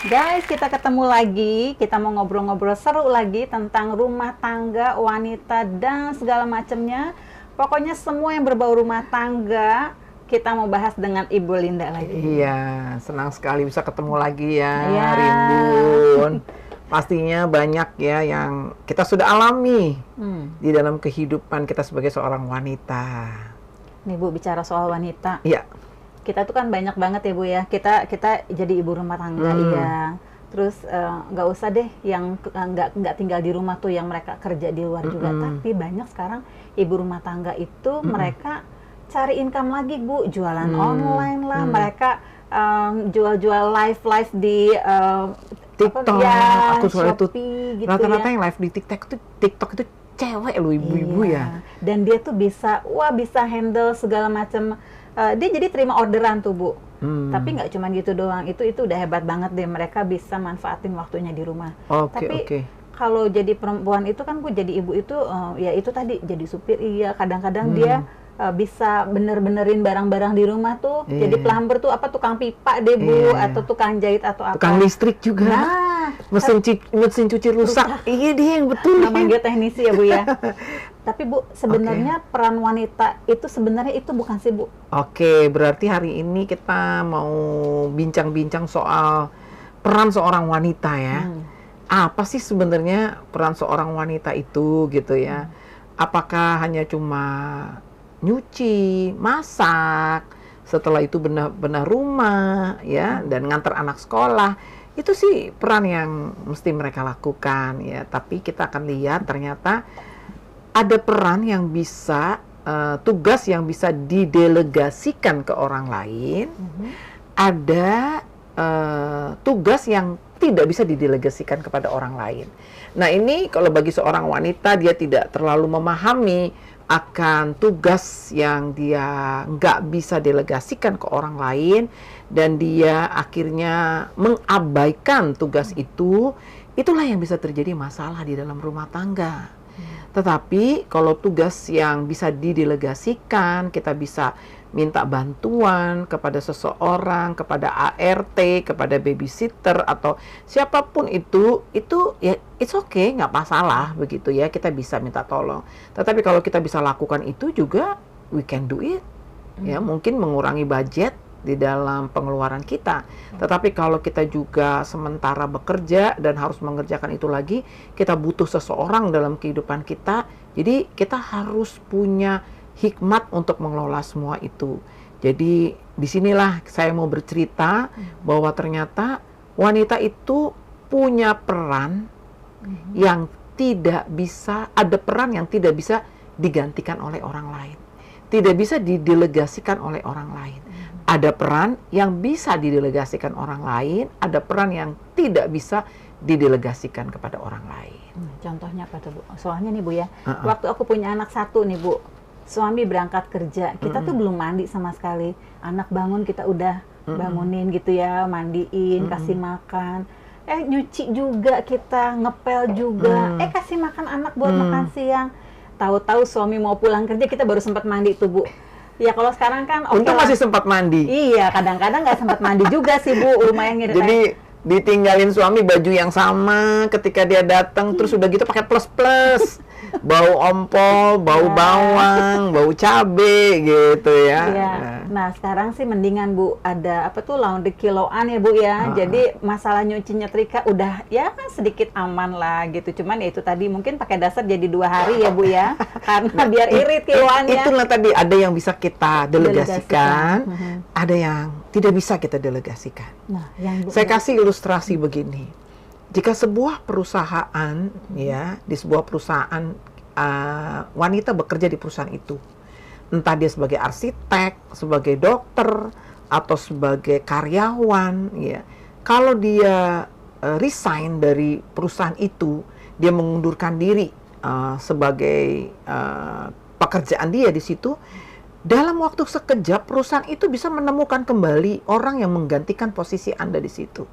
Guys, kita ketemu lagi. Kita mau ngobrol-ngobrol seru lagi tentang rumah tangga, wanita, dan segala macamnya. Pokoknya semua yang berbau rumah tangga, kita mau bahas dengan Ibu Linda lagi. Iya, senang sekali bisa ketemu lagi ya, Iya. Rimbun. Pastinya banyak ya yang kita sudah alami di dalam kehidupan kita sebagai seorang wanita. Nih Bu, bicara soal wanita. Iya. Kita tuh kan banyak banget ya Bu ya. Kita jadi ibu rumah tangga, iya. Terus nggak usah deh yang nggak tinggal di rumah tuh, yang mereka kerja di luar juga. Tapi banyak sekarang ibu rumah tangga itu mereka cari income lagi Bu, jualan online lah, mereka jual-jual live di TikTok, aku soal itu Shopee gitu rata-rata ya. yang live di TikTok itu cewek loh, ibu-ibu Iya. ya. Dan dia tuh bisa handle segala macam. Dia jadi terima orderan tuh Bu. Tapi nggak cuma gitu doang. Itu udah hebat banget deh. Mereka bisa manfaatin waktunya di rumah. Tapi kalau jadi perempuan itu kan Bu, jadi ibu itu ya itu tadi jadi supir, iya. Kadang-kadang dia bisa bener-benerin barang-barang di rumah tuh. Jadi plumber tuh apa, tukang pipa deh Bu, atau tukang jahit atau apa. Tukang listrik juga. Nah, mesin cuci rusak. Iya, dia yang betul. Namanya dia teknisi ya Bu ya. Tapi Bu, sebenarnya peran wanita itu sebenarnya itu bukan sih Bu? Oke, berarti hari ini kita mau bincang-bincang soal peran seorang wanita ya. Apa sih sebenarnya peran seorang wanita itu gitu ya? Apakah hanya cuma nyuci, masak, setelah itu benar-benar rumah ya, dan ngantar anak sekolah? Itu sih peran yang mesti mereka lakukan ya. Tapi kita akan lihat ternyata ada peran yang bisa, tugas yang bisa didelegasikan ke orang lain. Ada tugas yang tidak bisa didelegasikan kepada orang lain. Nah ini kalau bagi seorang wanita, dia tidak terlalu memahami akan tugas yang dia nggak bisa delegasikan ke orang lain, dan dia akhirnya mengabaikan tugas itu, itulah yang bisa terjadi masalah di dalam rumah tangga. Tetapi kalau tugas yang bisa didelegasikan, kita bisa minta bantuan kepada seseorang, kepada ART, kepada babysitter, atau siapapun itu ya it's okay, nggak masalah begitu ya, kita bisa minta tolong. Tetapi kalau kita bisa lakukan itu juga, we can do it. Ya, mungkin mengurangi budget di dalam pengeluaran kita. Tetapi kalau kita juga sementara bekerja dan harus mengerjakan itu lagi, kita butuh seseorang dalam kehidupan kita. Jadi kita harus punya hikmat untuk mengelola semua itu. Jadi disinilah saya mau bercerita bahwa ternyata wanita itu punya peran yang tidak bisa, ada peran yang tidak bisa digantikan oleh orang lain. Tidak bisa didelegasikan oleh orang lain. Ada peran yang bisa didelegasikan orang lain, ada peran yang tidak bisa didelegasikan kepada orang lain. Contohnya apa tuh Bu? Soalnya nih Bu ya, waktu aku punya anak satu nih Bu, suami berangkat kerja, kita tuh belum mandi sama sekali. Anak bangun kita udah bangunin gitu ya, mandiin, kasih makan. Nyuci juga kita, ngepel juga. Kasih makan anak buat makan siang. Tahu-tahu suami mau pulang kerja, kita baru sempat mandi tuh Bu. Ya kalau sekarang kan Untung masih sempat mandi. Iya, kadang-kadang nggak sempat mandi juga sih Bu, lumayan ngirit. Jadi ditinggalin suami baju yang sama ketika dia datang, terus udah gitu pakai plus-plus. Bau ompol, bau bawang, bau cabe gitu ya. Iya. Nah, sekarang sih mendingan Bu, ada apa tuh, laundry kiloan ya Bu ya. Jadi masalah nyuci nyetrika udah ya sedikit aman lah gitu. Cuman ya itu tadi mungkin pakai dasar jadi 2 hari ya Bu ya. Karena biar irit kiloannya. Itulah tadi, ada yang bisa kita delegasikan, ada yang tidak bisa kita delegasikan. Nah, yang saya kasih ilustrasi begini. Jika sebuah perusahaan, ya, di sebuah perusahaan, wanita bekerja di perusahaan itu, entah dia sebagai arsitek, sebagai dokter, atau sebagai karyawan, ya, kalau dia resign dari perusahaan itu, dia mengundurkan diri sebagai pekerjaan dia di situ, dalam waktu sekejap perusahaan itu bisa menemukan kembali orang yang menggantikan posisi Anda di situ.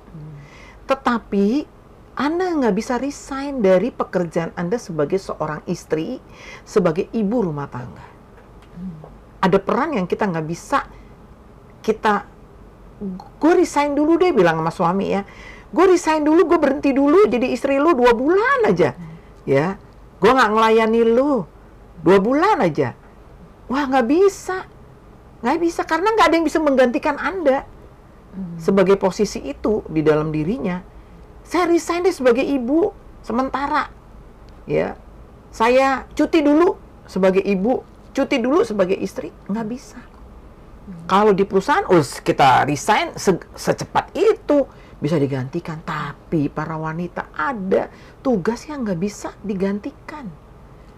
Tetapi Anda nggak bisa resign dari pekerjaan Anda sebagai seorang istri, sebagai ibu rumah tangga. Ada peran yang kita nggak bisa, gue resign dulu deh bilang sama suami ya. gue resign dulu, gue berhenti dulu jadi istri lu 2 bulan aja, ya. Gue nggak ngelayani lu 2 bulan aja. Wah, nggak bisa karena nggak ada yang bisa menggantikan Anda sebagai posisi itu di dalam dirinya. Saya resign deh sebagai ibu sementara, ya. Saya cuti dulu sebagai ibu, cuti dulu sebagai istri, nggak bisa. Kalau di perusahaan, kita resign secepat itu bisa digantikan. Tapi para wanita ada tugas yang nggak bisa digantikan.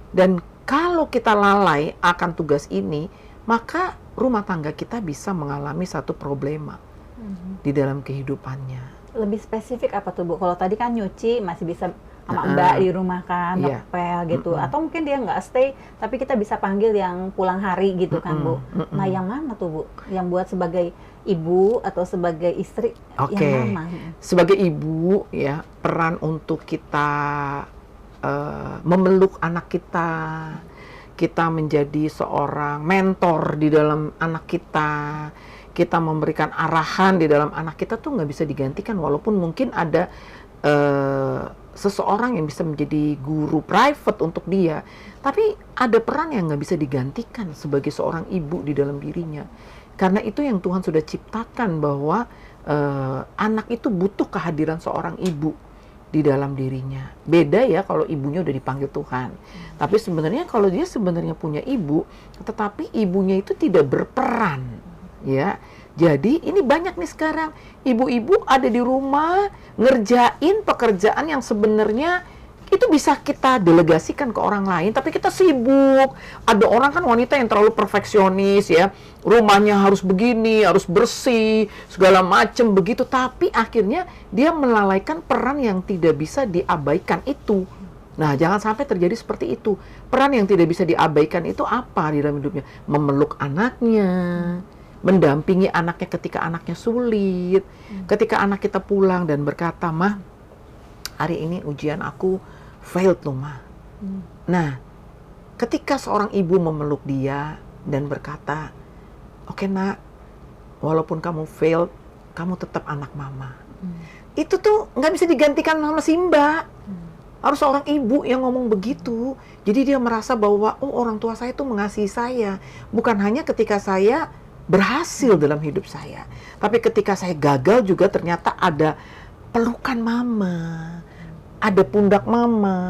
Dan kalau kita lalai akan tugas ini, maka rumah tangga kita bisa mengalami satu problema di dalam kehidupannya. Lebih spesifik apa tuh Bu? Kalau tadi kan nyuci masih bisa sama Mbak di rumah kan, ngepel gitu. Atau mungkin dia nggak stay, tapi kita bisa panggil yang pulang hari gitu kan Bu. Nah yang mana tuh Bu? Yang buat sebagai ibu atau sebagai istri, yang mana? Sebagai ibu ya, peran untuk kita memeluk anak kita, kita menjadi seorang mentor di dalam anak kita memberikan arahan di dalam anak kita tuh nggak bisa digantikan, walaupun mungkin ada seseorang yang bisa menjadi guru private untuk dia, tapi ada peran yang nggak bisa digantikan sebagai seorang ibu di dalam dirinya. Karena itu yang Tuhan sudah ciptakan, bahwa anak itu butuh kehadiran seorang ibu di dalam dirinya. Beda ya kalau ibunya udah dipanggil Tuhan. Tapi sebenarnya kalau dia sebenarnya punya ibu, tetapi ibunya itu tidak berperan, ya. Jadi ini banyak nih sekarang ibu-ibu ada di rumah ngerjain pekerjaan yang sebenarnya itu bisa kita delegasikan ke orang lain, tapi kita sibuk. Ada orang kan wanita yang terlalu perfeksionis ya, rumahnya harus begini, harus bersih, segala macam begitu, tapi akhirnya dia melalaikan peran yang tidak bisa diabaikan itu. Nah, jangan sampai terjadi seperti itu. Peran yang tidak bisa diabaikan itu apa di dalam hidupnya? Memeluk anaknya, mendampingi anaknya ketika anaknya sulit, ketika anak kita pulang dan berkata, "Mah, hari ini ujian aku failed loh, Mah." Nah, ketika seorang ibu memeluk dia dan berkata, "Oke, Nak, walaupun kamu failed, kamu tetap anak Mama." Itu tuh nggak bisa digantikan sama si Mbak. Harus seorang ibu yang ngomong begitu. Jadi dia merasa bahwa, oh, orang tua saya tuh mengasihi saya. Bukan hanya ketika saya berhasil dalam hidup saya, tapi ketika saya gagal juga ternyata ada pelukan Mama, ada pundak Mama,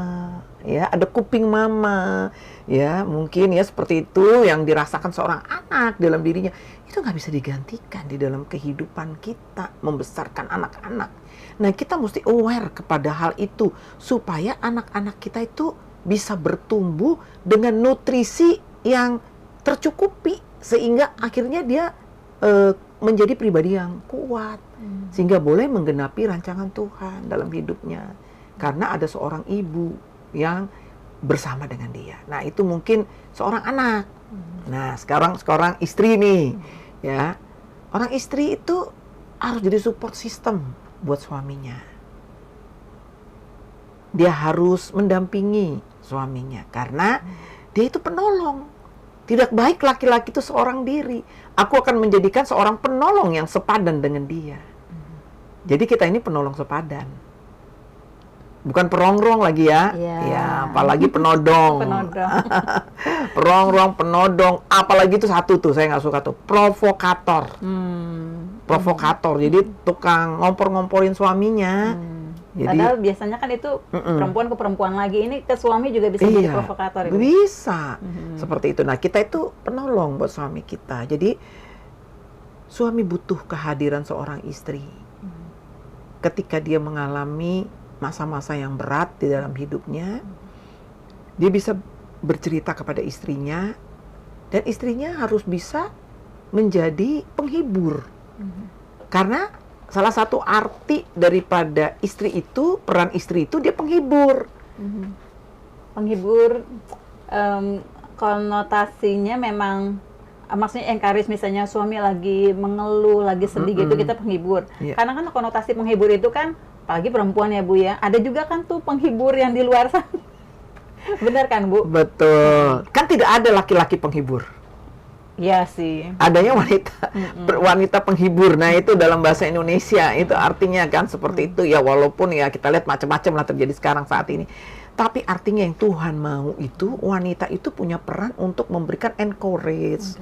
ya, ada kuping Mama, ya, mungkin ya seperti itu yang dirasakan seorang anak dalam dirinya. Itu nggak bisa digantikan di dalam kehidupan kita membesarkan anak-anak. Nah, kita mesti aware kepada hal itu supaya anak-anak kita itu bisa bertumbuh dengan nutrisi yang tercukupi, sehingga akhirnya dia menjadi pribadi yang kuat, sehingga boleh menggenapi rancangan Tuhan dalam hidupnya, karena ada seorang ibu yang bersama dengan dia. Nah, itu mungkin seorang anak. Nah, sekarang istri nih, ya, orang istri itu harus jadi support system buat suaminya. Dia harus mendampingi suaminya karena dia itu penolong. Tidak baik laki-laki itu seorang diri. Aku akan menjadikan seorang penolong yang sepadan dengan dia. Jadi kita ini penolong sepadan. Bukan perongrong lagi ya. Ya, apalagi penodong. Perongrong, penodong. Apalagi itu satu tuh, saya nggak suka tuh. Provokator. Provokator. Jadi tukang ngompor-ngomporin suaminya. Jadi, padahal biasanya kan itu perempuan ke perempuan lagi, ini ke suami juga bisa jadi provokator. Bisa, seperti itu. Nah, kita itu penolong buat suami kita. Jadi, suami butuh kehadiran seorang istri. Ketika dia mengalami masa-masa yang berat di dalam hidupnya, dia bisa bercerita kepada istrinya, dan istrinya harus bisa menjadi penghibur. Karena salah satu arti daripada istri itu, peran istri itu dia penghibur. Penghibur, konotasinya memang, maksudnya encourage, misalnya suami lagi mengeluh, lagi sedih gitu, kita penghibur. Karena kan konotasi penghibur itu kan, apalagi perempuan ya Bu ya, ada juga kan tuh penghibur yang di luar sana. Benar kan Bu? Betul. Kan tidak ada laki-laki penghibur. Iya sih. Adanya wanita penghibur. Nah, itu dalam bahasa Indonesia itu artinya kan seperti itu ya, walaupun ya kita lihat macam-macam lah terjadi sekarang saat ini. Tapi artinya yang Tuhan mau itu wanita itu punya peran untuk memberikan encourage,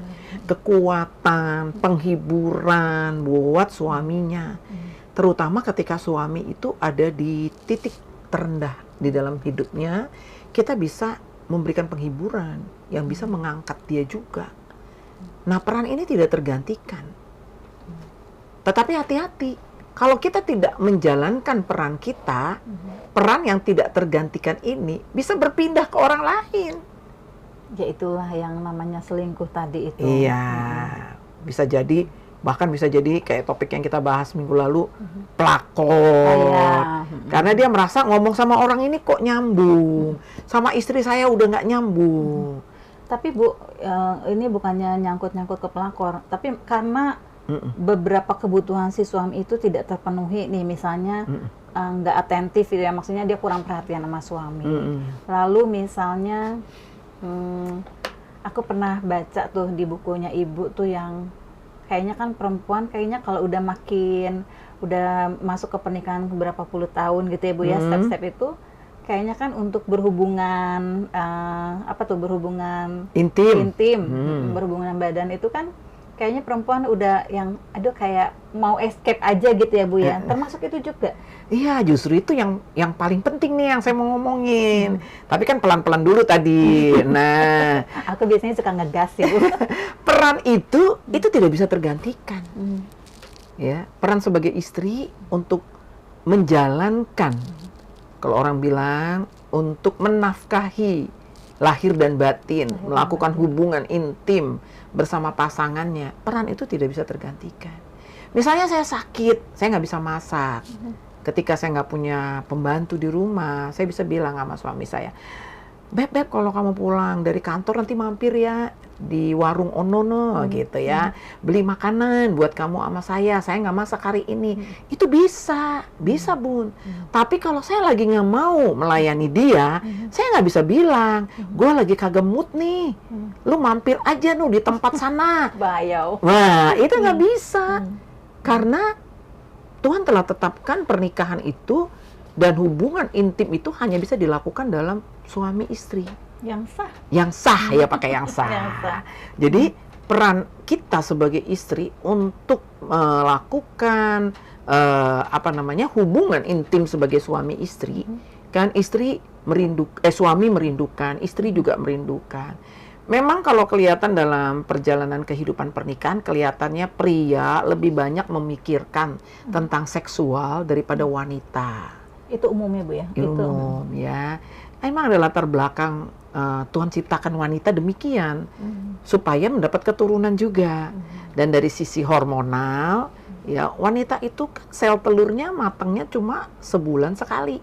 kekuatan, penghiburan buat suaminya. Terutama ketika suami itu ada di titik terendah di dalam hidupnya, kita bisa memberikan penghiburan yang bisa mengangkat dia juga. Nah, peran ini tidak tergantikan. Tetapi hati-hati, kalau kita tidak menjalankan peran kita, peran yang tidak tergantikan ini bisa berpindah ke orang lain. Ya itulah yang namanya selingkuh tadi itu. Iya, bisa jadi, bahkan bisa jadi kayak topik yang kita bahas minggu lalu, pelakor. Karena dia merasa ngomong sama orang ini kok nyambung, sama istri saya udah nggak nyambung. Tapi Bu, ini bukannya nyangkut-nyangkut ke pelakor, tapi karena beberapa kebutuhan si suami itu tidak terpenuhi nih, misalnya nggak atentif gitu ya, maksudnya dia kurang perhatian sama suami. Lalu misalnya aku pernah baca tuh di bukunya Ibu tuh yang kayaknya kan perempuan kayaknya kalau udah masuk ke pernikahan beberapa puluh tahun gitu ya Bu ya, step-step itu kayaknya kan untuk berhubungan berhubungan intim, berhubungan badan itu kan kayaknya perempuan udah yang kayak mau escape aja gitu ya Bu ya. Termasuk itu juga. Iya, justru itu yang paling penting nih yang saya mau ngomongin. Tapi kan pelan-pelan dulu tadi. Nah, aku biasanya suka ngegas ya Bu. Peran itu tidak bisa tergantikan. Ya, peran sebagai istri untuk menjalankan, kalau orang bilang untuk menafkahi lahir dan batin, melakukan hubungan intim bersama pasangannya, peran itu tidak bisa tergantikan. Misalnya saya sakit, saya nggak bisa masak. Ketika saya nggak punya pembantu di rumah, saya bisa bilang sama suami saya, Beb, kalau kamu pulang dari kantor nanti mampir ya di warung Onono gitu ya, beli makanan buat kamu sama saya nggak masak hari ini. Itu bisa Bun. Tapi kalau saya lagi nggak mau melayani dia, saya nggak bisa bilang, gue lagi kagak mood nih, lu mampir aja di tempat sana. Bayau. Wah, itu nggak bisa. Karena Tuhan telah tetapkan pernikahan itu dan hubungan intim itu hanya bisa dilakukan dalam suami istri. Yang sah ya, pakai yang sah. Jadi peran kita sebagai istri untuk melakukan hubungan intim sebagai suami istri, kan suami merindukan, istri juga merindukan. Memang kalau kelihatan dalam perjalanan kehidupan pernikahan, kelihatannya pria lebih banyak memikirkan tentang seksual daripada wanita. Itu umumnya Bu ya? Umum ya. Emang ada latar belakang Tuhan ciptakan wanita demikian supaya mendapat keturunan juga. Dan dari sisi hormonal, ya wanita itu kan sel telurnya matangnya cuma sebulan sekali.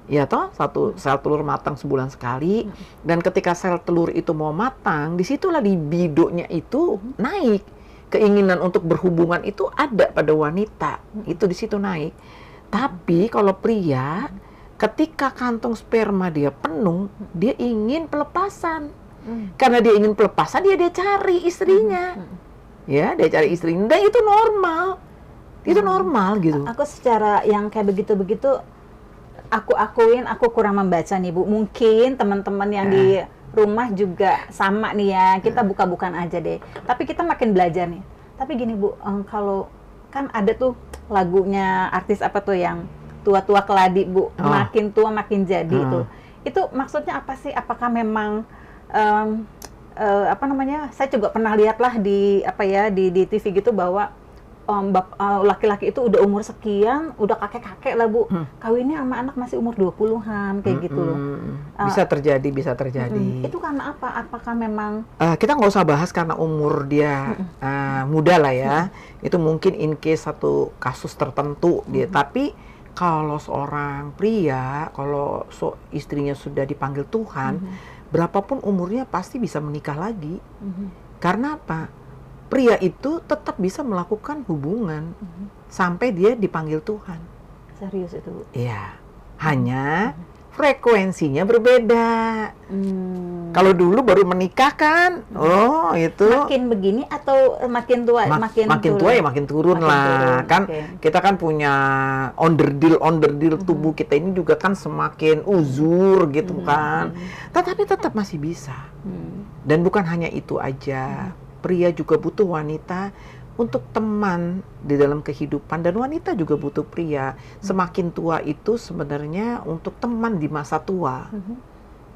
Ya toh, satu sel telur matang sebulan sekali. Dan ketika sel telur itu mau matang, disitulah libidonya itu naik. Keinginan untuk berhubungan itu ada pada wanita, itu di situ naik. Tapi kalau pria, ketika kantong sperma dia penuh, dia ingin pelepasan. Karena dia ingin pelepasan, dia cari istrinya. Ya, dia cari istrinya. Dan itu normal. Itu normal gitu. Aku secara yang kayak begitu-begitu, aku akuin aku kurang membaca nih Bu. Mungkin teman-teman yang di rumah juga sama nih ya. Kita buka-bukaan aja deh. Tapi kita makin belajar nih. Tapi gini Bu, kalau kan ada tuh lagunya artis apa tuh yang tua-tua keladi Bu, makin tua makin jadi itu maksudnya apa sih? Apakah memang saya juga pernah lihat lah di TV gitu bahwa laki-laki itu udah umur sekian, udah kakek-kakek lah Bu, kawinnya sama anak masih umur 20-an kayak gitu loh. Bisa terjadi. Itu karena apa? Apakah memang kita nggak usah bahas karena umur dia muda lah ya. Itu mungkin in case satu kasus tertentu dia. Tapi kalau seorang pria, kalau istrinya sudah dipanggil Tuhan, berapapun umurnya pasti bisa menikah lagi. Karena apa? Pria itu tetap bisa melakukan hubungan sampai dia dipanggil Tuhan. Serius itu Bu? Iya. Hanya frekuensinya berbeda. Kalau dulu baru menikah kan, itu makin begini atau makin tua? Makin tua ya makin turun lah. Kan kita kan punya onderdil tubuh kita ini juga kan semakin uzur gitu kan. Tetapi tetap masih bisa. Dan bukan hanya itu aja. Pria juga butuh wanita untuk teman di dalam kehidupan, dan wanita juga butuh pria. Semakin tua itu sebenarnya untuk teman di masa tua.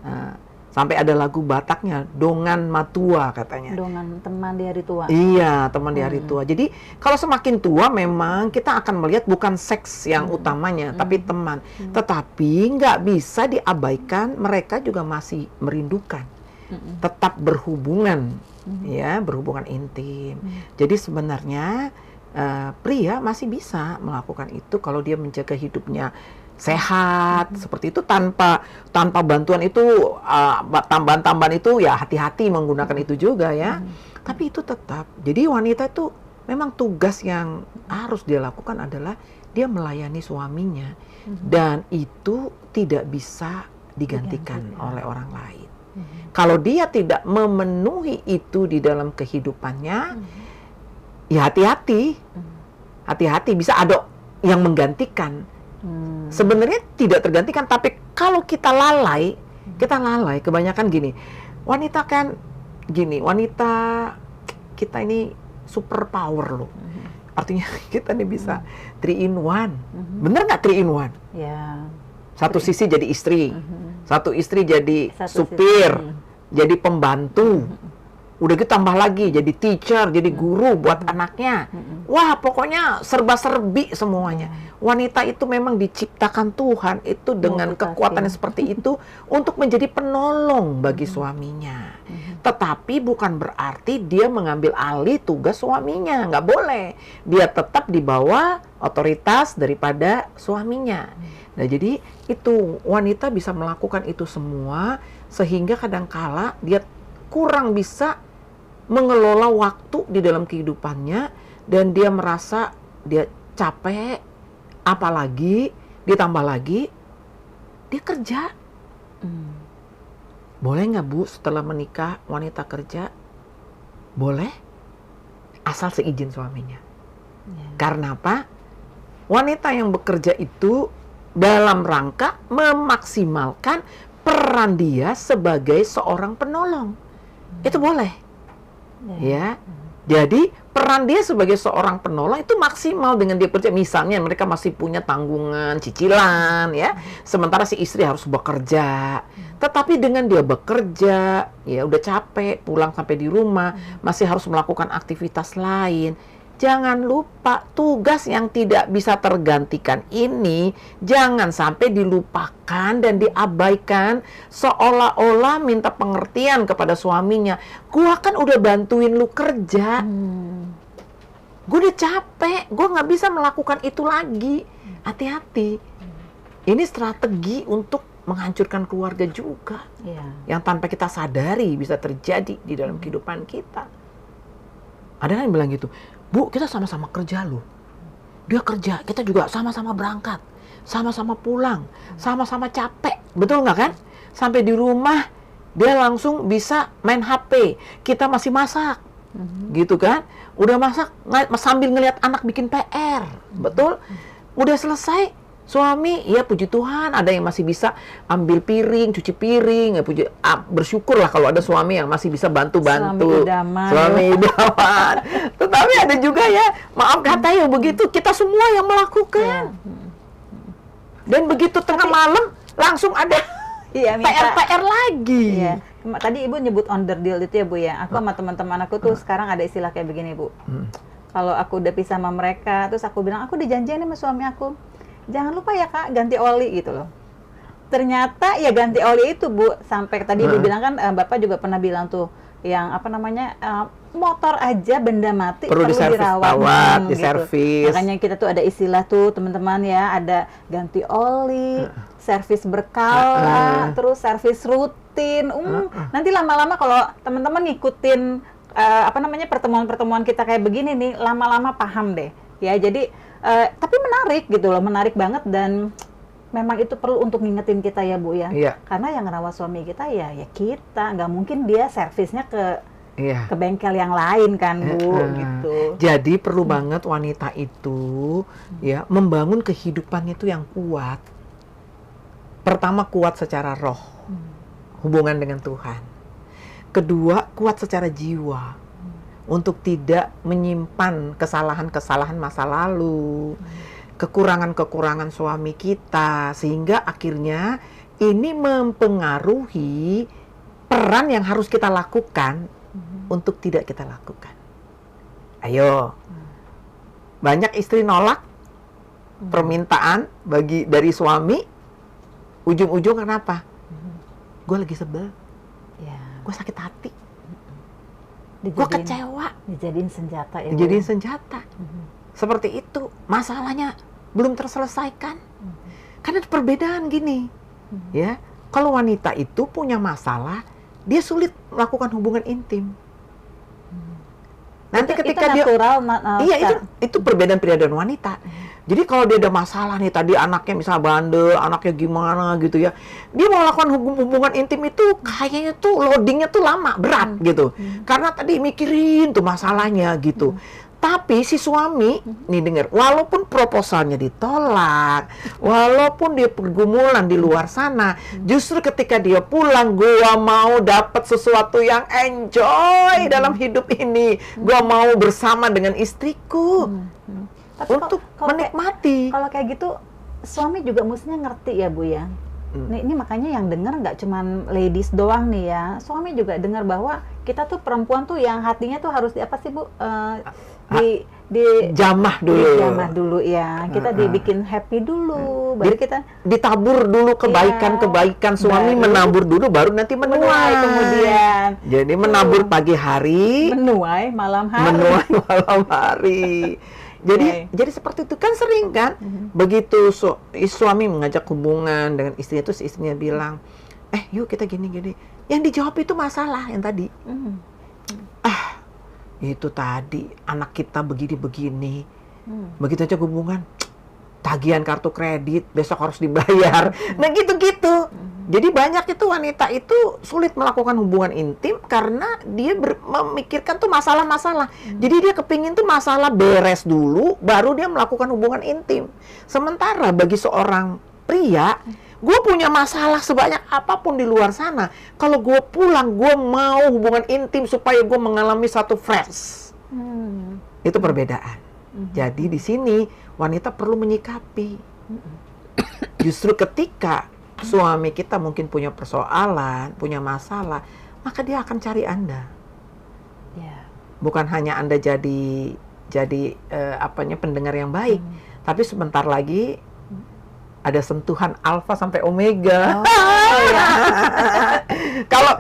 Nah, sampai ada lagu Bataknya, Dongan Matua katanya. Dongan, teman di hari tua. Iya, teman di hari tua. Jadi kalau semakin tua memang kita akan melihat bukan seks yang utamanya, tapi teman. Tetapi nggak bisa diabaikan, mereka juga masih merindukan. Tetap berhubungan, ya, berhubungan intim. Jadi sebenarnya pria masih bisa melakukan itu kalau dia menjaga hidupnya sehat seperti itu, tanpa bantuan itu, tambahan-tambahan itu ya hati-hati menggunakan itu juga ya. Tapi itu tetap. Jadi wanita itu memang tugas yang harus dia lakukan adalah dia melayani suaminya, dan itu tidak bisa digantikan oleh orang lain. Kalau dia tidak memenuhi itu di dalam kehidupannya, ya hati-hati. Hati-hati, bisa ada yang menggantikan. Sebenarnya tidak tergantikan, tapi kalau kita lalai, kebanyakan gini. Wanita kan gini, wanita kita ini super power loh. Artinya kita nih bisa 3 in 1. Bener nggak 3 in 1? Ya. Satu sisi jadi istri, satu istri jadi supir, jadi pembantu. Udah gitu tambah lagi jadi teacher, jadi guru buat anaknya. Wah, pokoknya serba-serbi semuanya. Wanita itu memang diciptakan Tuhan itu dengan kekuatan seperti itu untuk menjadi penolong bagi suaminya. Tetapi bukan berarti dia mengambil alih tugas suaminya, nggak boleh. Dia tetap di bawah otoritas daripada suaminya. Nah, jadi itu wanita bisa melakukan itu semua sehingga kadangkala dia kurang bisa mengelola waktu di dalam kehidupannya, dan dia merasa dia capek, apalagi ditambah lagi dia kerja. Boleh nggak Bu setelah menikah wanita kerja? Boleh, asal seizin suaminya. Karena apa? Wanita yang bekerja itu dalam rangka memaksimalkan peran dia sebagai seorang penolong. Itu boleh. Ya. Jadi peran dia sebagai seorang penolong itu maksimal dengan dia kerja. Misalnya mereka masih punya tanggungan cicilan ya. Sementara si istri harus bekerja. Tetapi dengan dia bekerja, ya udah capek, pulang sampai di rumah masih harus melakukan aktivitas lain. Jangan lupa tugas yang tidak bisa tergantikan ini jangan sampai dilupakan dan diabaikan, seolah-olah minta pengertian kepada suaminya. Gua kan udah bantuin lu kerja, gue udah capek, gue nggak bisa melakukan itu lagi. Hati-hati, ini strategi untuk menghancurkan keluarga juga, yang tanpa kita sadari bisa terjadi di dalam kehidupan kita. Ada yang bilang gitu, Bu, kita sama-sama kerja loh. Dia kerja, kita juga sama-sama berangkat, sama-sama pulang, sama-sama capek. Betul nggak kan? Sampai di rumah, dia langsung bisa main HP. Kita masih masak. Gitu kan? Udah masak, sambil ngelihat anak bikin PR. Betul? Udah selesai, suami, ya puji Tuhan, ada yang masih bisa ambil piring, cuci piring, ya bersyukurlah kalau ada suami yang masih bisa bantu-bantu. Suami idaman. Tetapi ada juga ya, maaf kata ya begitu, kita semua yang melakukan. Dan begitu tengah malam, langsung ada PR-PR lagi. Iya. Tadi Ibu nyebut onderdil itu ya Bu ya. Aku sama teman-teman aku tuh sekarang ada istilah kayak begini Bu. Kalau aku udah pisah sama mereka, terus aku bilang, aku dijanjiin sama suami aku, jangan lupa ya Kak, ganti oli gitu loh. Ternyata ya ganti oli itu Bu, sampai tadi Ibu bilang kan, Bapak juga pernah bilang tuh, yang apa namanya, motor aja benda mati perlu dirawat, diservis. Gitu. Makanya kita tuh ada istilah tuh teman-teman ya, ada ganti oli, servis berkala, terus servis rutin. Nanti lama-lama kalau teman-teman ngikutin apa namanya pertemuan-pertemuan kita kayak begini nih, lama-lama paham deh. Ya jadi tapi menarik gitu loh, menarik banget, dan memang itu perlu untuk ngingetin kita ya Bu ya. Iya. Karena yang ngerawat suami kita ya kita, nggak mungkin dia servisnya ke bengkel yang lain kan Bu, gitu. Jadi perlu banget wanita itu ya membangun kehidupan itu yang kuat. Pertama kuat secara roh, hubungan dengan Tuhan. Kedua kuat secara jiwa, untuk tidak menyimpan kesalahan-kesalahan masa lalu, kekurangan-kekurangan suami kita, sehingga akhirnya ini mempengaruhi peran yang harus kita lakukan untuk tidak kita lakukan. Ayo, banyak istri nolak permintaan dari suami, ujung-ujung kenapa? Gue lagi sebel, gue sakit hati, gue kecewa, dijadiin senjata ya. Dijadiin senjata. Seperti itu, masalahnya belum terselesaikan. Karena ada perbedaan gini, ya. Kalau wanita itu punya masalah, dia sulit melakukan hubungan intim. Nanti ketika itu natural, iya itu perbedaan wanita. Jadi kalau dia ada masalah nih, tadi anaknya misalnya bandel, anaknya gimana gitu ya, dia mau melakukan hubungan intim itu kayaknya tuh loadingnya tuh lama, berat gitu. Karena tadi mikirin tuh masalahnya gitu. Tapi si suami, nih denger, walaupun proposalnya ditolak, walaupun dia pergumulan di luar sana, justru ketika dia pulang, gua mau dapat sesuatu yang enjoy dalam hidup ini. Gua mau bersama dengan istriku. Tapi untuk menikmati. Kalau kayak gitu, suami juga mestinya ngerti ya Bu ya. Ini makanya yang dengar nggak cuman ladies doang nih ya. Suami juga dengar bahwa kita tuh perempuan tuh yang hatinya tuh harus apa sih Bu? Di jamah dulu. Jamah dulu ya. Kita dibikin happy dulu, baru kita ditabur dulu kebaikan-kebaikan suami, menabur dulu baru nanti menuai kemudian. Jadi menabur pagi hari, menuai malam hari. Jadi seperti itu kan sering kan. Begitu suami mengajak hubungan dengan istrinya, terus istrinya bilang, yuk kita gini-gini. Yang dijawab itu masalah yang tadi. Itu tadi anak kita begini-begini. Begitu aja hubungan, tagihan kartu kredit besok harus dibayar. Nah gitu-gitu. Jadi banyak itu wanita itu sulit melakukan hubungan intim karena dia memikirkan tuh masalah-masalah. Jadi dia kepingin tuh masalah beres dulu, baru dia melakukan hubungan intim. Sementara bagi seorang pria, gue punya masalah sebanyak apapun di luar sana. Kalau gue pulang, gue mau hubungan intim supaya gue mengalami satu fresh. Itu perbedaan. Jadi di sini wanita perlu menyikapi. Justru ketika suami kita mungkin punya persoalan, punya masalah, maka dia akan cari Anda. Bukan hanya Anda jadi pendengar yang baik, tapi sebentar lagi ada sentuhan alfa sampai omega.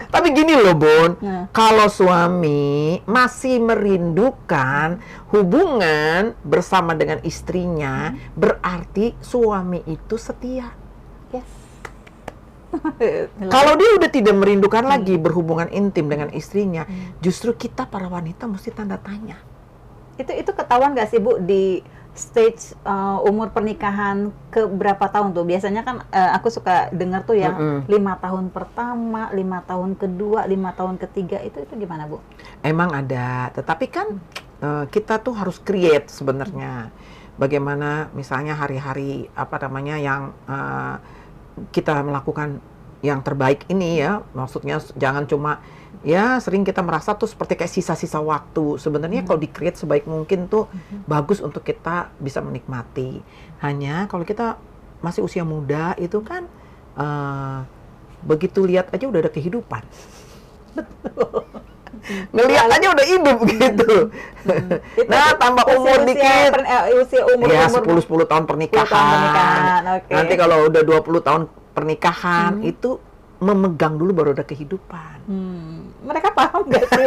Tapi gini loh Bon, kalau suami masih merindukan hubungan bersama dengan istrinya, berarti suami itu setia. Kalau dia udah tidak merindukan lagi berhubungan intim dengan istrinya, justru kita para wanita mesti tanda tanya. Itu ketahuan nggak sih Bu di stage umur pernikahan ke berapa tahun tuh? Biasanya kan aku suka dengar tuh yang 5 tahun pertama, 5 tahun kedua, 5 tahun ketiga, itu gimana Bu? Emang ada, tetapi kan kita tuh harus create sebenarnya. Bagaimana misalnya hari-hari yang kita melakukan yang terbaik ini ya, maksudnya jangan cuma sering kita merasa tuh seperti kayak sisa-sisa waktu. Sebenarnya kalau di-create sebaik mungkin tuh bagus untuk kita bisa menikmati. Hanya kalau kita masih usia muda itu kan begitu lihat aja udah ada kehidupan. Betul. Ngelihat aja udah hidup gitu. Nah, tambah umur dikit. Usia umur 10 tahun pernikahan. Nanti kalau udah 20 tahun pernikahan itu memegang dulu baru ada kehidupan. Mereka paham nggak sih?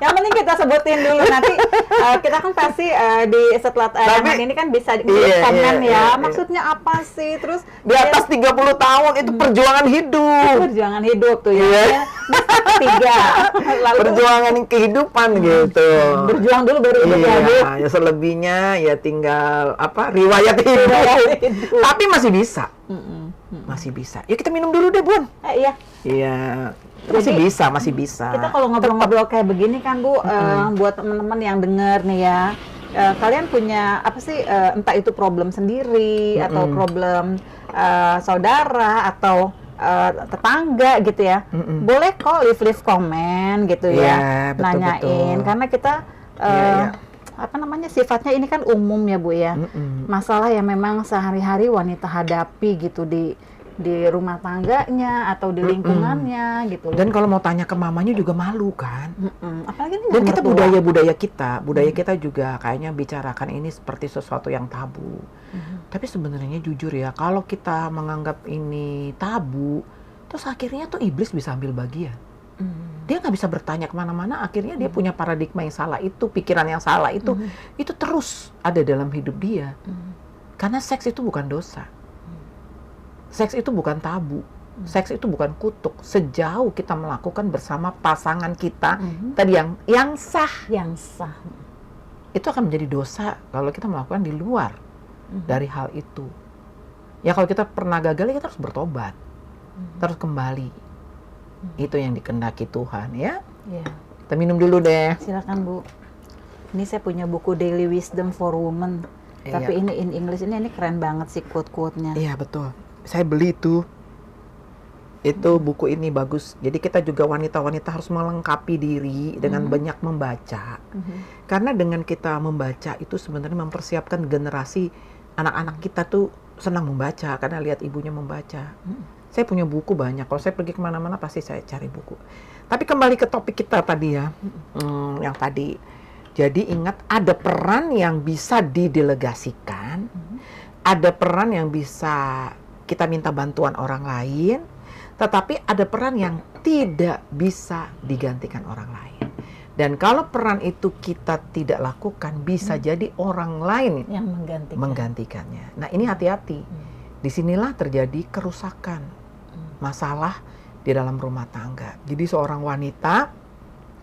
Yang penting kita sebutin dulu, nanti kita kan pasti setelah tayangan ini kan bisa komen maksudnya apa sih, terus di atas 30 tahun itu perjuangan hidup. Perjuangan hidup tuh ya. ketiga. Lalu perjuangan kehidupan gitu. berjuang dulu baru hidup ya, Bu. Iya, ya selebihnya ya tinggal riwayat hidup. Tapi masih bisa. Masih bisa. Ya kita minum dulu deh, Bun. Iya. Iya. Masih bisa. Kita kalau ngobrol-ngobrol kayak begini kan, Bu, buat teman-teman yang denger nih ya, kalian punya apa sih, entah itu problem sendiri atau problem saudara atau tetangga gitu ya, boleh kok leave komen gitu ya, betul, nanyain, karena kita apa namanya, sifatnya ini kan umum ya, Bu ya, masalah yang memang sehari-hari wanita hadapi gitu di rumah tangganya atau di lingkungannya gitu. Dan kalau mau tanya ke mamanya juga malu kan. Apalagi ini dan kita budaya kita juga kayaknya bicarakan ini seperti sesuatu yang tabu. Tapi sebenarnya jujur ya, kalau kita menganggap ini tabu, terus akhirnya tuh iblis bisa ambil bagian. Dia nggak bisa bertanya kemana-mana, akhirnya dia punya paradigma yang salah itu, pikiran yang salah itu terus ada dalam hidup dia. Karena seks itu bukan dosa. Seks itu bukan tabu, seks itu bukan kutuk. Sejauh kita melakukan bersama pasangan kita, tadi yang sah, itu akan menjadi dosa kalau kita melakukan di luar dari hal itu. Ya kalau kita pernah gagal, ya kita harus bertobat, terus kembali. Itu yang dikehendaki Tuhan ya. Kita minum dulu deh. Silakan, Bu. Ini saya punya buku Daily Wisdom for Women, tapi ini in English, ini keren banget sih quote-quote-nya. Iya betul. Saya beli itu buku ini bagus. Jadi kita juga wanita-wanita harus melengkapi diri dengan banyak membaca. Karena dengan kita membaca itu sebenarnya mempersiapkan generasi anak-anak kita tuh senang membaca karena lihat ibunya membaca. Saya punya buku banyak. Kalau saya pergi kemana-mana pasti saya cari buku. Tapi kembali ke topik kita tadi ya, yang tadi. Jadi ingat, ada peran yang bisa didelegasikan, ada peran yang bisa kita minta bantuan orang lain, tetapi ada peran yang tidak bisa digantikan orang lain. Dan kalau peran itu kita tidak lakukan, bisa jadi orang lain yang menggantikannya. Nah ini hati-hati. Disinilah terjadi kerusakan, masalah di dalam rumah tangga. Jadi seorang wanita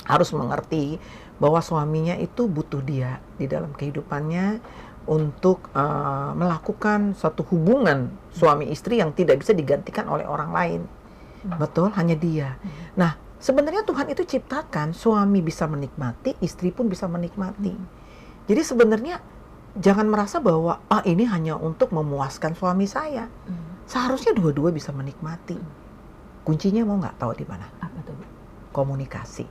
harus mengerti bahwa suaminya itu butuh dia di dalam kehidupannya, untuk melakukan suatu hubungan suami istri yang tidak bisa digantikan oleh orang lain. Betul, hanya dia. Nah, sebenarnya Tuhan itu ciptakan suami bisa menikmati, istri pun bisa menikmati. Jadi sebenarnya jangan merasa bahwa ini hanya untuk memuaskan suami saya. Seharusnya dua-dua bisa menikmati. Kuncinya mau nggak tahu di mana? Apa tuh? Komunikasi.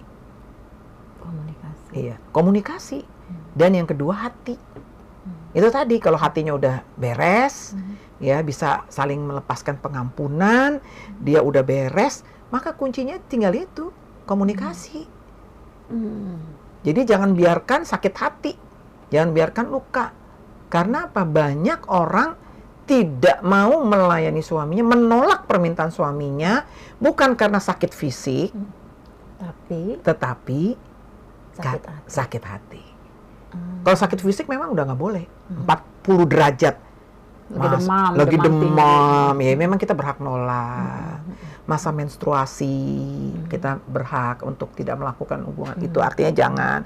Komunikasi. Iya, komunikasi. Dan yang kedua hati. Itu tadi, kalau hatinya udah beres, ya bisa saling melepaskan pengampunan, dia udah beres, maka kuncinya tinggal itu, komunikasi. Jadi jangan biarkan sakit hati, jangan biarkan luka. Karena apa? Banyak orang tidak mau melayani suaminya, menolak permintaan suaminya, bukan karena sakit fisik, tetapi sakit hati. Kalau sakit fisik memang udah nggak boleh, 40 derajat, lagi demam, ya memang kita berhak nolak. Masa menstruasi, kita berhak untuk tidak melakukan hubungan itu, artinya jangan.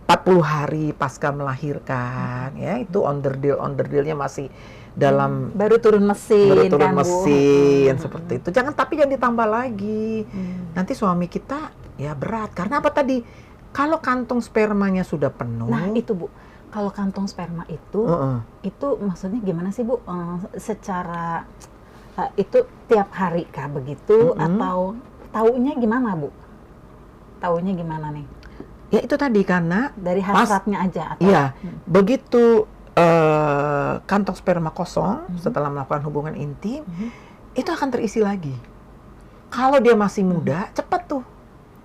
40 hari pasca melahirkan, ya itu onderdilnya masih dalam baru turun mesin, seperti itu. Jangan ditambah lagi. Nanti suami kita ya berat, karena apa tadi? Kalau kantong spermanya sudah penuh. Nah itu Bu, kalau kantong sperma itu maksudnya gimana sih Bu? Secara itu tiap hari kah begitu atau taunya gimana Bu? Taunya gimana nih? Ya itu tadi, karena dari hasratnya aja atau? Iya, begitu kantong sperma kosong setelah melakukan hubungan intim, itu akan terisi lagi. Kalau dia masih muda, cepat tuh.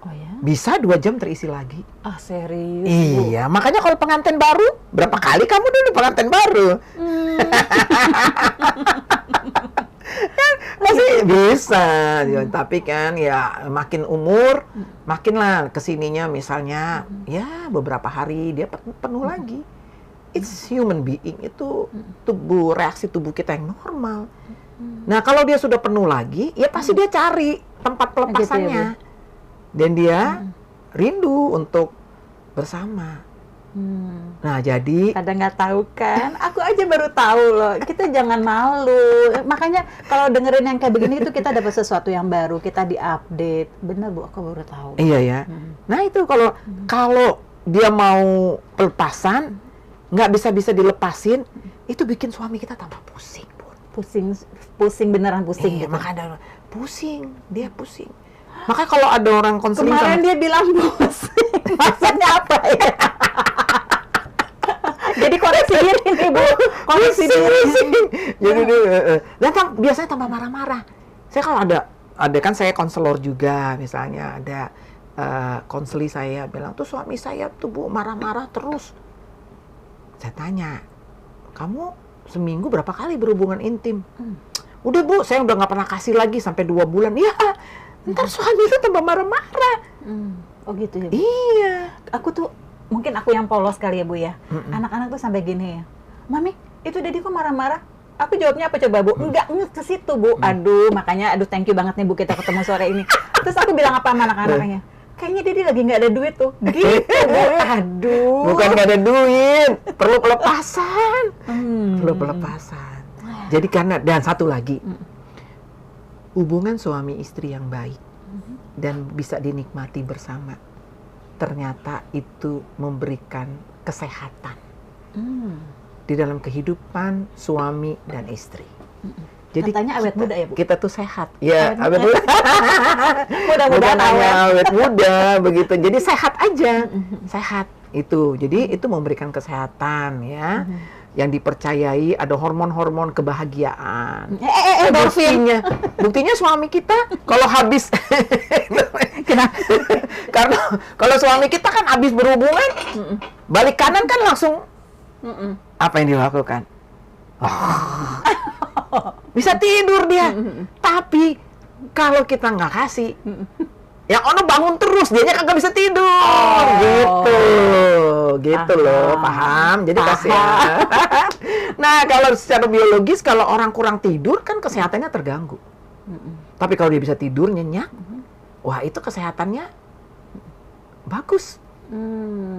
Oh ya? Bisa 2 jam terisi lagi. Ah serius? Iya, makanya kalau pengantin baru, berapa kali kamu dulu pengantin baru? Kan masih bisa, tapi kan ya makin umur, makinlah kesininya misalnya ya beberapa hari dia penuh lagi. It's human being, itu reaksi tubuh kita yang normal. Nah kalau dia sudah penuh lagi, ya pasti dia cari tempat pelepasannya. dan dia rindu untuk bersama. Nah, jadi kadang nggak tahu kan, aku aja baru tahu loh. Kita jangan malu. Makanya kalau dengerin yang kayak begini itu kita dapat sesuatu yang baru, kita diupdate. Bener Bu, aku baru tahu. Iya ya. Nah itu kalau dia mau pelepasan, nggak bisa dilepasin, itu bikin suami kita tambah pusing, Bu. Pusing beneran pusing. Gitu. Makanya pusing, dia pusing. Makanya kalau ada orang konseling kemarin dia bilang pusing, maksudnya apa ya? Jadi koreksi diri nih Bu, koreksi diri. Jadi dia biasanya tambah marah-marah. Saya kalau ada kan saya konselor juga, misalnya ada konseli saya bilang tuh suami saya tuh Bu marah-marah terus. Saya tanya, kamu seminggu berapa kali berhubungan intim? Udah Bu, saya udah nggak pernah kasih lagi sampai 2 bulan. Ya, ntar suami itu tambah marah-marah. Oh gitu ya Bu? Iya. Mungkin aku yang polos kali ya Bu ya. Anak-anak tuh sampai gini ya, Mami, itu Daddy kok marah-marah? Aku jawabnya apa coba Bu? Enggak ke situ Bu. Aduh, thank you banget nih Bu kita ketemu sore ini. Terus aku bilang apa sama anak-anaknya? Kayaknya Daddy lagi nggak ada duit tuh. Gitu Bu. Aduh. Bukan nggak ada duit, perlu pelepasan. Perlu pelepasan. Jadi dan satu lagi, hubungan suami istri yang baik dan bisa dinikmati bersama, ternyata itu memberikan kesehatan di dalam kehidupan suami dan istri. Jadi katanya awet muda ya Bu? Kita tuh sehat. Ya, awet muda. Mudah-mudahan awet muda begitu. Jadi sehat aja. Sehat itu. Jadi itu memberikan kesehatan ya. Yang dipercayai ada hormon-hormon kebahagiaan. Buktinya suami kita kalau habis karena kalau suami kita kan habis berhubungan balik kanan kan langsung apa yang dilakukan? Bisa tidur dia. Tapi kalau kita nggak kasih, yang ono bangun terus, dianya kagak bisa tidur. Gitu loh, paham? Jadi kasihan. Nah, kalau secara biologis, kalau orang kurang tidur kan kesehatannya terganggu. Tapi kalau dia bisa tidur nyenyak, wah itu kesehatannya bagus.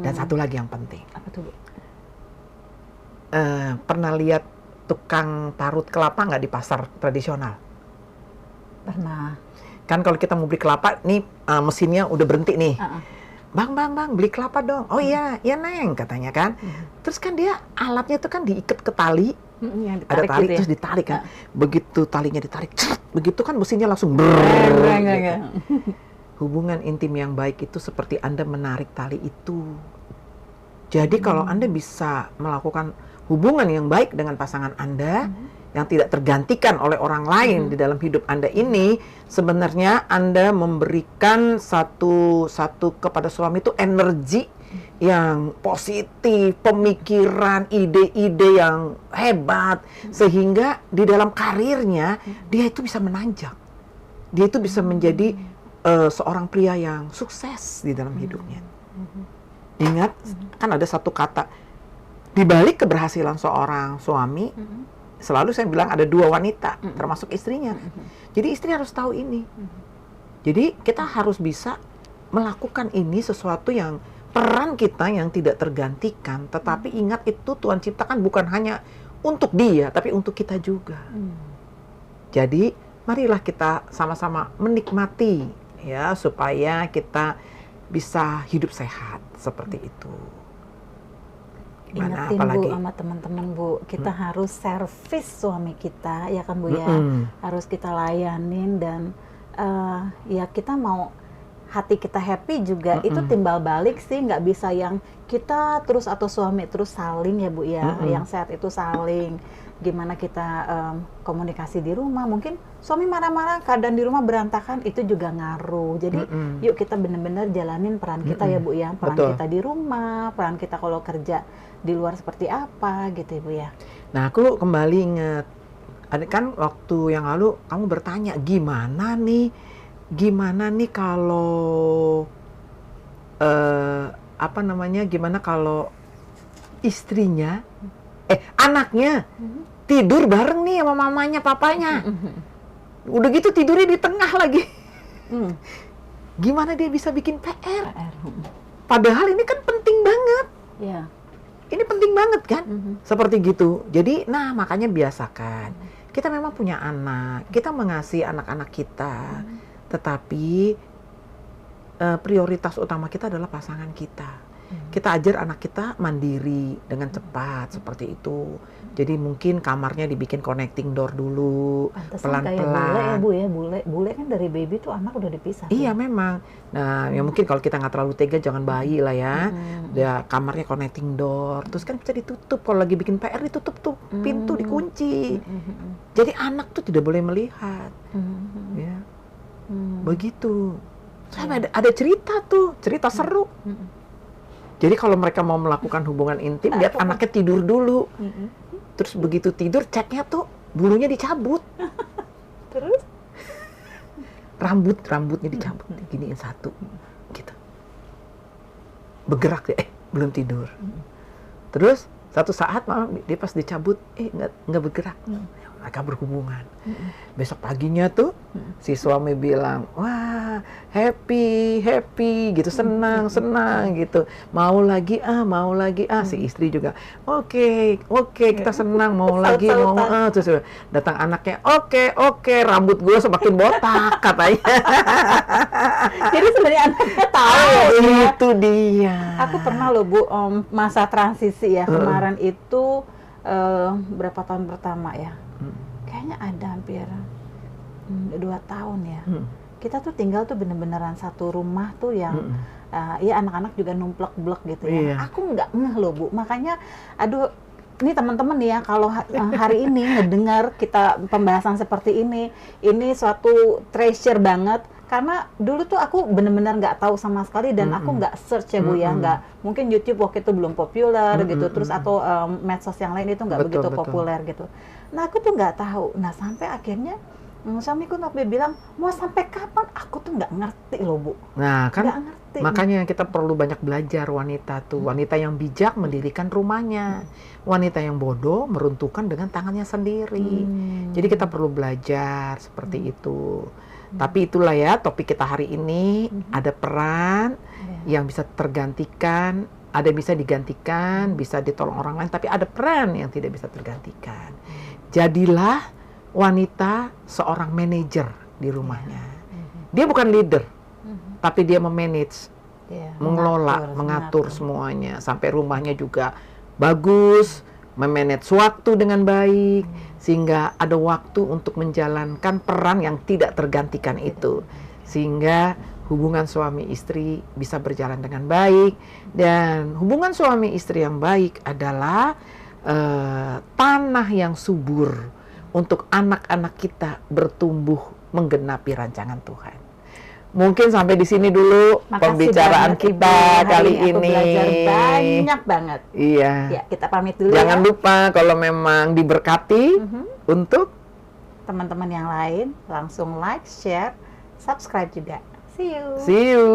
Dan satu lagi yang penting. Apa tuh Bu? Pernah lihat tukang parut kelapa nggak di pasar tradisional? Pernah. Kan kalau kita mau beli kelapa, nih mesinnya udah berhenti nih. Bang, beli kelapa dong. Oh iya, Neng, katanya kan. Terus kan dia alatnya tuh kan diikat ke tali. Ada tali gitu terus ya? Ditarik kan. Begitu talinya ditarik, begitu kan mesinnya langsung gitu. Hubungan intim yang baik itu seperti Anda menarik tali itu. Jadi kalau Anda bisa melakukan hubungan yang baik dengan pasangan Anda, yang tidak tergantikan oleh orang lain di dalam hidup Anda ini, sebenarnya Anda memberikan satu kepada suami itu energi yang positif, pemikiran, ide-ide yang hebat, sehingga di dalam karirnya dia itu bisa menanjak. Dia itu bisa menjadi seorang pria yang sukses di dalam hidupnya. Ingat, kan ada satu kata, di balik keberhasilan seorang suami, selalu saya bilang ada 2 wanita, termasuk istrinya. Jadi istri harus tahu ini. Jadi kita harus bisa melakukan ini sesuatu yang peran kita yang tidak tergantikan. Tetapi ingat itu Tuhan ciptakan bukan hanya untuk dia, tapi untuk kita juga. Jadi marilah kita sama-sama menikmati ya supaya kita bisa hidup sehat seperti itu. Ingetin Bu sama teman-teman Bu, kita harus servis suami kita ya kan Bu ya, harus kita layanin dan ya kita mau hati kita happy juga itu timbal balik sih, nggak bisa yang kita terus atau suami terus saling ya Bu ya, yang sehat itu saling. Gimana kita komunikasi di rumah, mungkin suami marah-marah, keadaan di rumah berantakan, itu juga ngaruh. Jadi yuk kita benar-benar jalanin peran kita ya Bu ya, peran kita di rumah, peran kita kalau kerja di luar seperti apa gitu ya Bu ya. Nah aku kembali ingat, kan waktu yang lalu kamu bertanya gimana nih kalau gimana kalau istrinya anaknya tidur bareng nih sama mamanya papanya, udah gitu tidurnya di tengah lagi. gimana dia bisa bikin PR? Padahal ini kan penting banget. Ya. Ini penting banget kan? Seperti gitu. Jadi, nah makanya biasakan. Kita memang punya anak, kita mengasihi anak-anak kita, tetapi prioritas utama kita adalah pasangan kita. Kita ajar anak kita mandiri dengan cepat, seperti itu. Jadi mungkin kamarnya dibikin connecting door dulu, pelan-pelan. Kayak bule ya, Bu ya. Bule kan dari baby tuh anak udah dipisah. Iya memang. Nah, ya mungkin kalau kita nggak terlalu tega, jangan bayi lah ya. Dia kamarnya connecting door, terus kan bisa ditutup. Kalau lagi bikin PR ditutup tuh, pintu dikunci. Jadi anak tuh tidak boleh melihat. Ya, begitu. Sampai ada cerita tuh, cerita seru. Jadi kalau mereka mau melakukan hubungan intim, lihat anaknya tidur dulu. Terus begitu tidur, ceknya tuh bulunya dicabut. Terus? Rambutnya dicabut, giniin satu, gitu. Bergerak deh, belum tidur. Terus satu saat malam dia pas dicabut, nggak bergerak. Mereka berhubungan. Besok paginya tuh si suami bilang, wah happy gitu, senang gitu. Mau lagi si istri juga. Oke, kita senang, mau lagi, terus datang anaknya, oke, rambut gue semakin botak katanya. Jadi sebenarnya anaknya tahu. Itu dia. Aku pernah loh Bu, masa transisi ya kemarin itu berapa tahun pertama ya? Kayaknya ada hampir 2 tahun ya. Kita tuh tinggal tuh bener-beneran satu rumah tuh yang ya anak-anak juga numplek-blek gitu ya. Iya. Aku nggak ngeh loh Bu, makanya aduh ini teman-teman nih ya kalau hari ini ngedengar kita pembahasan seperti ini suatu treasure banget. Karena dulu tuh aku benar-benar nggak tahu sama sekali dan aku nggak search ya Bu ya, nggak mungkin YouTube waktu itu belum populer gitu, terus atau medsos yang lain itu nggak begitu populer gitu. Nah aku tuh nggak tahu. Nah sampai akhirnya suamiku sampai bilang mau sampai kapan? Aku tuh nggak ngerti loh Bu. Nah kan makanya kita perlu banyak belajar wanita tuh. Wanita yang bijak mendirikan rumahnya, wanita yang bodoh meruntuhkan dengan tangannya sendiri. Jadi kita perlu belajar seperti itu. Tapi itulah ya topik kita hari ini. Ada peran yang bisa tergantikan, ada yang bisa digantikan, bisa ditolong orang lain, tapi ada peran yang tidak bisa tergantikan. Jadilah wanita seorang manajer di rumahnya. Dia bukan leader, tapi dia memanage, mengelola, mengatur semuanya. Sampai rumahnya juga bagus, memanage waktu dengan baik, sehingga ada waktu untuk menjalankan peran yang tidak tergantikan itu. Sehingga hubungan suami istri bisa berjalan dengan baik. Dan hubungan suami istri yang baik adalah tanah yang subur untuk anak-anak kita bertumbuh menggenapi rancangan Tuhan. Mungkin sampai di sini dulu pembicaraan kita kali ini. Belajar banyak banget. Iya. Ya, kita pamit dulu. Jangan lupa kalau memang diberkati untuk teman-teman yang lain langsung like, share, subscribe juga. See you. See you.